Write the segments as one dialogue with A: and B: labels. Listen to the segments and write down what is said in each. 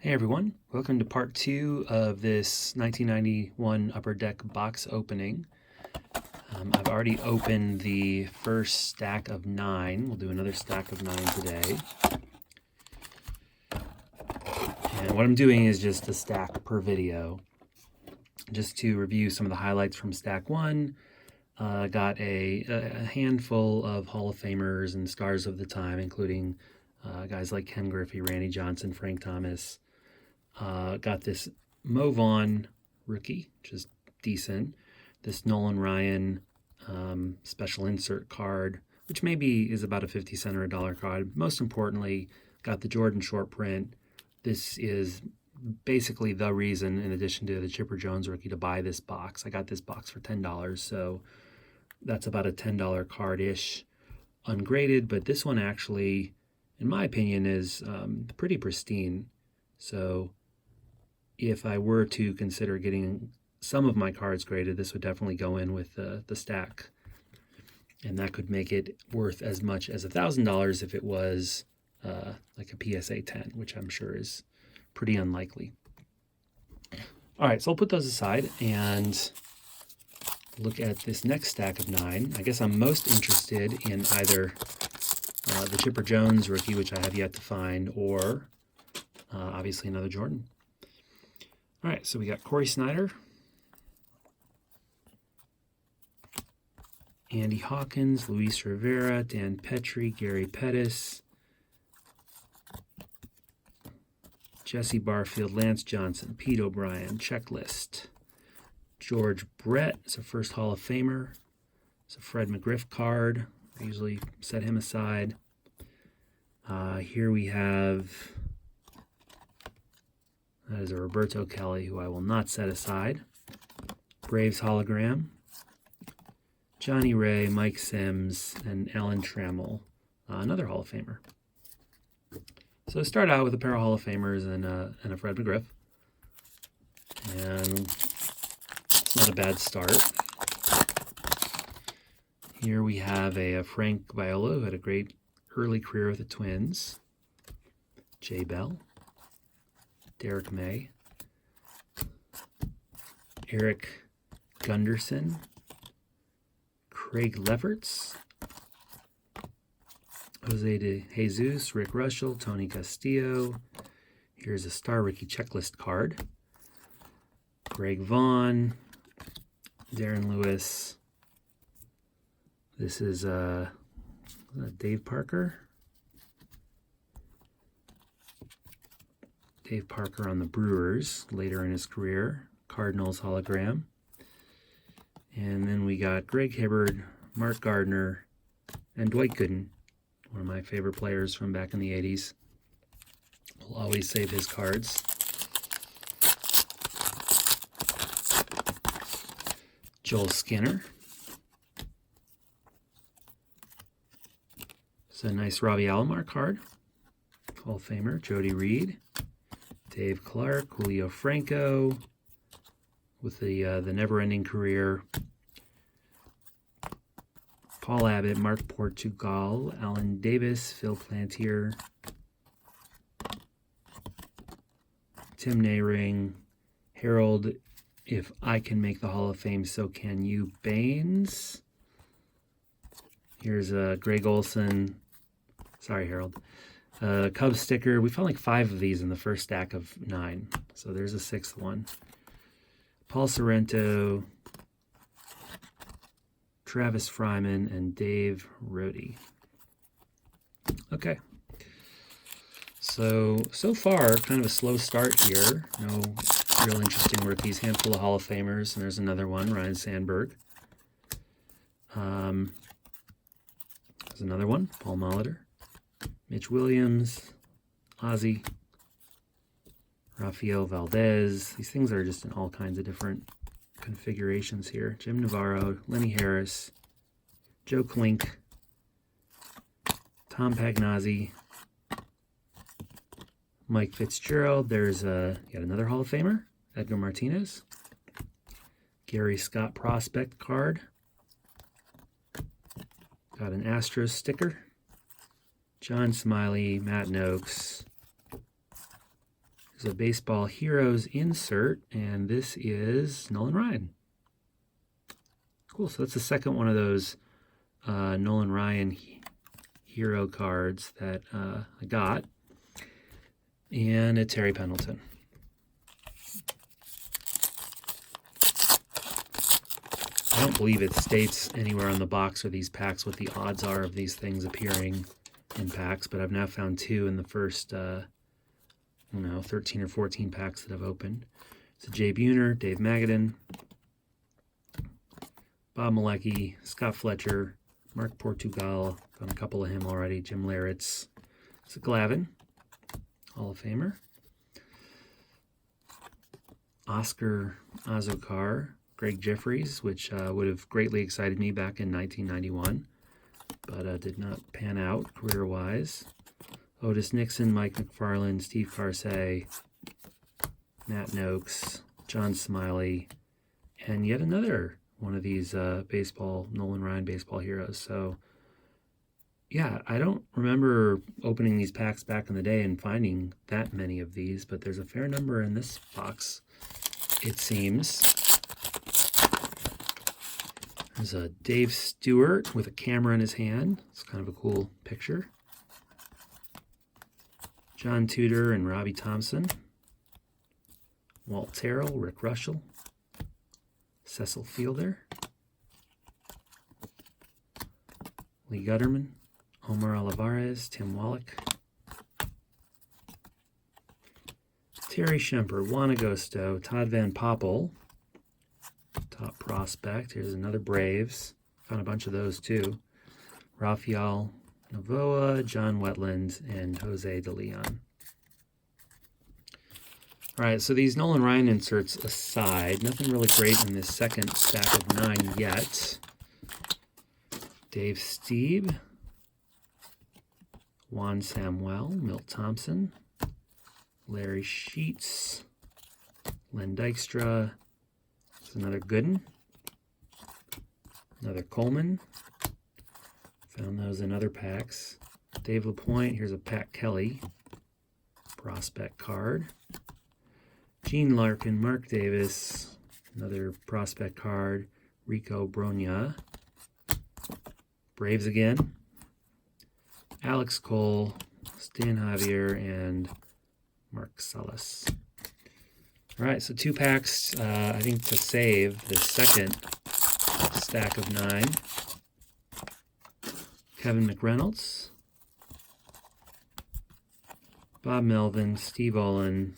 A: Hey everyone, welcome to part 2 of this 1991 Upper Deck box opening. I've already opened the first stack of 9. We'll do another stack of 9 today. And what I'm doing is just a stack per video. Just to review some of the highlights from stack 1. Got a handful of Hall of Famers and stars of the time, including guys like Ken Griffey, Randy Johnson, Frank Thomas. Got this Mo Vaughn rookie, which is decent. This Nolan Ryan special insert card, which maybe is about a 50 cent or $1 card. Most importantly, got the Jordan short print. This is basically the reason, in addition to the Chipper Jones rookie, to buy this box. I got this box for $10, so that's about a $10 card-ish, ungraded. But this one actually, in my opinion, is pretty pristine. So if I were to consider getting some of my cards graded, this would definitely go in with the stack. And that could make it worth as much as $1,000 if it was like a PSA 10, which I'm sure is pretty unlikely. All right, so I'll put those aside and look at this next stack of 9. I guess I'm most interested in either the Chipper Jones rookie, which I have yet to find, or obviously another Jordan. All right, so we got Corey Snyder, Andy Hawkins, Luis Rivera, Dan Petry, Gary Pettis, Jesse Barfield, Lance Johnson, Pete O'Brien, Checklist, George Brett is a first Hall of Famer. It's a Fred McGriff card. I usually set him aside. Here we have, that is a Roberto Kelly, who I will not set aside. Braves hologram. Johnny Ray, Mike Sims, and Alan Trammell, another Hall of Famer. So start out with a pair of Hall of Famers and a Fred McGriff. And it's not a bad start. Here we have a Frank Viola, who had a great early career with the Twins. Jay Bell. Derek May. Eric Gunderson. Craig Lefferts. Jose de Jesus, Rick Russell, Tony Castillo. Here's a Star Rookie Checklist card. Greg Vaughn, Darren Lewis. This is Dave Parker. Dave Parker on the Brewers later in his career. Cardinals hologram. And then we got Greg Hibbard, Mark Gardner, and Dwight Gooden, one of my favorite players from back in the 80s. I'll always save his cards. Joel Skinner. It's a nice Robbie Alomar card. Hall of Famer. Jody Reed. Dave Clark. Julio Franco with the never-ending career. Paul Abbott, Mark Portugal, Alan Davis, Phil Plantier, Tim Nehring, Harold, if I can make the Hall of Fame, so can you, Baines. Here's Greg Olson. Sorry, Harold. Cubs sticker. We found like 5 of these in the first stack of 9. So there's a 6th one. Paul Sorrento, Travis Fryman, and Dave Rohde. Okay. So far, kind of a slow start here. No real interesting rookies. Handful of Hall of Famers, and there's another one, Ryan Sandberg. There's another one, Paul Molitor. Mitch Williams, Ozzie, Rafael Valdez. These things are just in all kinds of different configurations here. Jim Navarro, Lenny Harris, Joe Klink, Tom Pagnozzi, Mike Fitzgerald. There's yet another Hall of Famer, Edgar Martinez. Gary Scott prospect card. Got an Astros sticker. John Smiley, Matt Noakes. There's a Baseball Heroes insert, and this is Nolan Ryan. Cool, so that's the second one of those Nolan Ryan hero cards that I got. And a Terry Pendleton. I don't believe it states anywhere on the box or these packs what the odds are of these things appearing in packs, but I've now found two in the first, 13 or 14 packs that I've opened. It's a Jay Buhner, Dave Magadan, Bob Malecki, Scott Fletcher, Mark Portugal, found a couple of him already, Jim Leyritz, it's a Glavine, Hall of Famer, Oscar Azokar, Greg Jeffries, which would have greatly excited me back in 1991, but did not pan out career-wise. Otis Nixon, Mike McFarland, Steve Carsey, Nat Noakes, John Smiley, and yet another one of these Nolan Ryan baseball heroes. So, yeah, I don't remember opening these packs back in the day and finding that many of these, but there's a fair number in this box, it seems. There's a Dave Stewart with a camera in his hand. It's kind of a cool picture. John Tudor and Robbie Thompson. Walt Terrell, Rick Russell. Cecil Fielder. Lee Gutterman. Omar Olivares, Tim Wallach. Terry Schemper, Juan Agosto, Todd Van Poppel. Top prospect. Here's another Braves. Found a bunch of those too. Rafael Novoa, John Wetland, and Jose De Leon. All right, so these Nolan Ryan inserts aside, nothing really great in this second stack of 9 yet. Dave Stieb, Juan Samuel, Milt Thompson, Larry Sheets, Len Dykstra, there's another Gooden, another Coleman. Found those in other packs. Dave LaPointe, here's a Pat Kelly prospect card. Gene Larkin, Mark Davis, another prospect card. Rico Brogna. Braves again. Alex Cole, Stan Javier, and Mark Salas. All right, so 2 packs, I think, to save the second stack of 9. Kevin McReynolds, Bob Melvin, Steve Olin,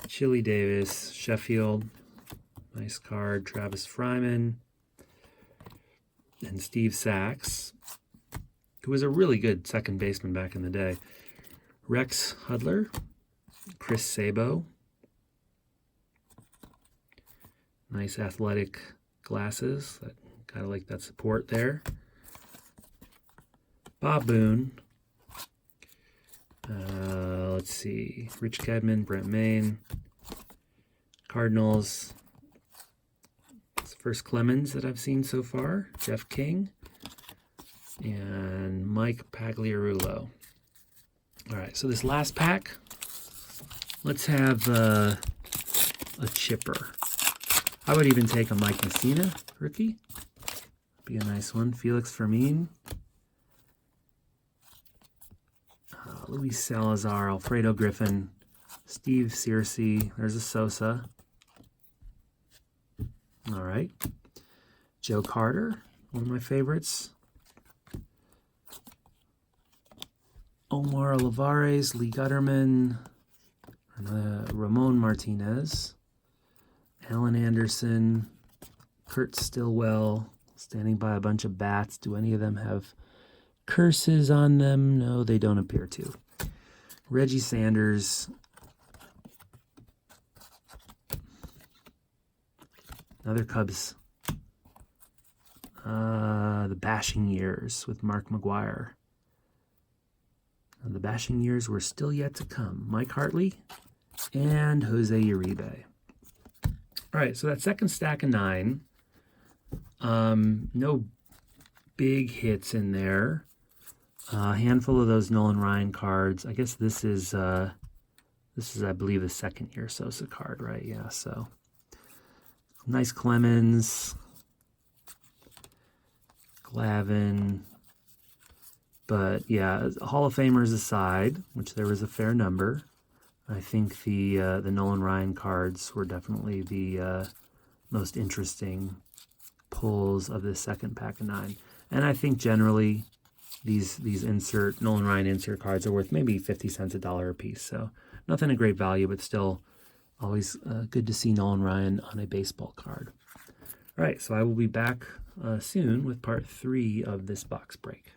A: Chili Davis, Sheffield, nice card, Travis Fryman, and Steve Sachs, who was a really good second baseman back in the day. Rex Hudler, Chris Sabo, nice athletic glasses, gotta like that support there. Bob Boone, let's see, Rich Kedman, Brent Maine, Cardinals, it's the first Clemens that I've seen so far, Jeff King, and Mike Pagliarulo. All right, so this last pack, let's have a chipper. I would even take a Mike Messina rookie, be a nice one. Felix Fermin, Luis Salazar, Alfredo Griffin, Steve Searcy, there's a Sosa. All right. Joe Carter, one of my favorites. Omar Olivares, Lee Gutterman, Ramon Martinez, Alan Anderson, Kurt Stillwell, standing by a bunch of bats. Do any of them have curses on them? No, they don't appear to. Reggie Sanders, another Cubs. The Bashing Years with Mark McGuire. The Bashing Years were still yet to come. Mike Hartley and Jose Uribe. All right, so that second stack of 9, no big hits in there. A handful of those Nolan Ryan cards. I guess this is This is, I believe, the second year Sosa card, right? Yeah, so nice Clemens, Glavine. But yeah, Hall of Famers aside, which there was a fair number, I think the Nolan Ryan cards were definitely the most interesting pulls of this second pack of 9. And I think generally these Nolan Ryan insert cards are worth maybe 50 cents, $1 a piece. So nothing a great value, but still always good to see Nolan Ryan on a baseball card. All right, so I will be back soon with part 3 of this box break.